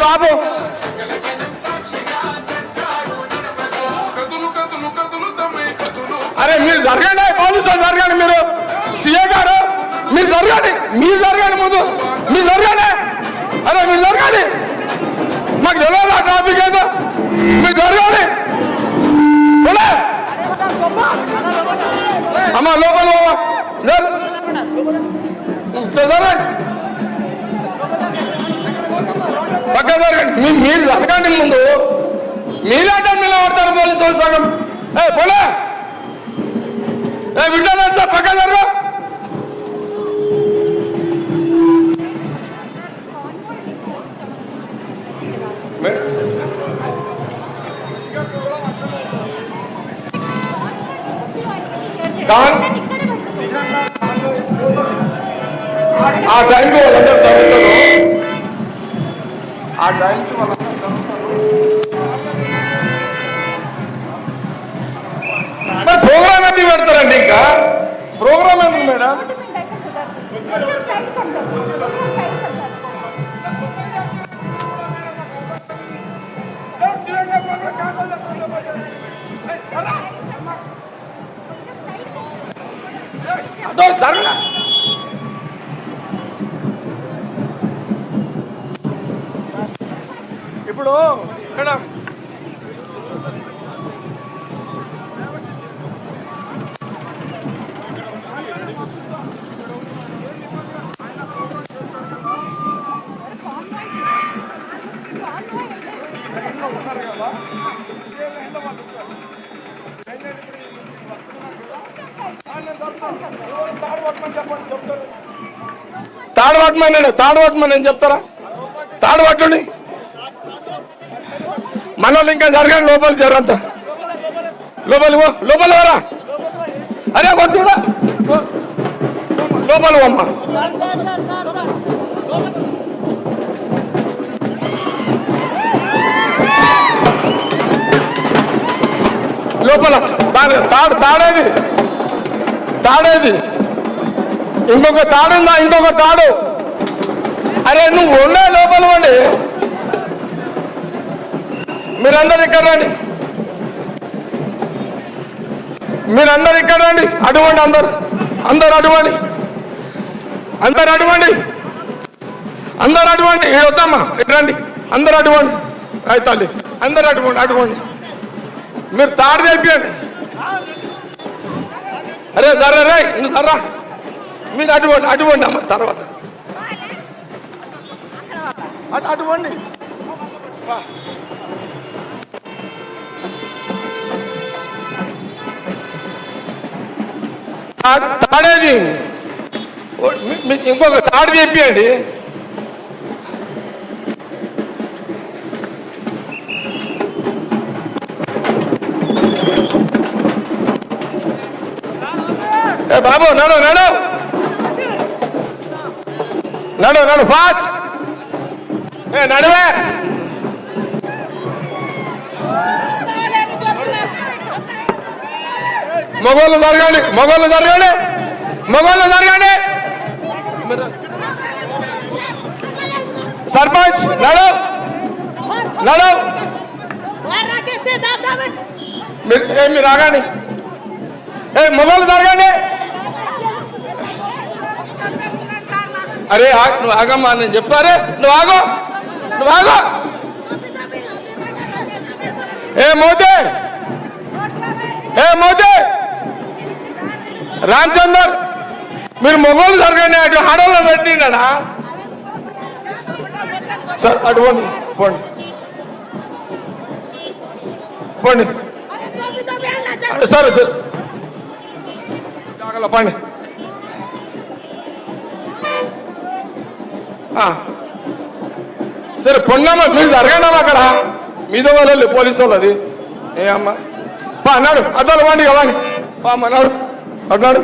బాబు అరే మీరు జరగండి, పోలీసులు జరగండి, మీరు సీఏ గారు మీరు జరగండి, ముందు మీరు జరగండి. అరే మీరు జరగండి, మాకు తెలియదు ఆ ట్రాఫిక్ ఏదో, మీరు జరగండి. అమ్మా లోపల పక్క జరగండి, మీరు జరగండి ముందు. మీరేటం నిలబడతారు పోలీసు వాళ్ళు సగం. పోలే వింటారా సార్, పక్క జరగ. ఆ టైంకి వాళ్ళందరూ జరుగుతారు, ఆ టైంకి వాళ్ళందరూ జరుగుతారు. మరి ప్రోగ్రామ్ ఎందుకు పెడతారండి? ఇంకా ప్రోగ్రామ్ ఎందుకు మేడం? అదో జరగ. ఇప్పుడు మేడం తాడు నేను చెప్తారా? తాడు పట్టండి, మన వాళ్ళు ఇంకా జరగండి. లోపలి జరంతా లోపలి వరా. అరే వద్దుడా లోపల అమ్మ. లోపల తాడేది ఇంకొక తాడుందా? ఇంకొక తాడు. అరే నువ్వు ఉండే లోపల వండి. మీరందరు ఇక్కడ రండి, అటువంటి అందరు అటువంటి వద్దామా, రండి అందరు అటువంటి. అయితే తల్లి అందరు అటువంటి మీరు తాడు తెప్పియండి. అరే జర్రా రే, నువ్వు జర్రా, మీరు అటువంటి అమ్మ. తర్వాత అటువంటి తాడేది ఇంకొక తాడు తెప్పియండి. బాబు నడు ఫాస్ట్ నడువే. మగోళ్ళు జరగండి. సర్పంచ్ నడు. మీరు ఆగండి. మగోళ్ళు జరగండి. అరే నువ్వు ఆగమ్మా, నేను చెప్తారే. నువ్వు ఆగో. మోతే రామచందర్, మీరు మొగోళ్ళు జరగండి. అటు ఆడవాళ్ళు పెట్టిండా సార్? అటువంటి పోండి సరే జాగ్రత్త పండి. సరే పొండమ్మా, మీరు జరగండమ్మా. అక్కడ మీద వాళ్ళు పోలీసు వాళ్ళు అది ఏ అమ్మా అన్నాడు. అద్దలు పండి అవ్వండి అన్నాడు.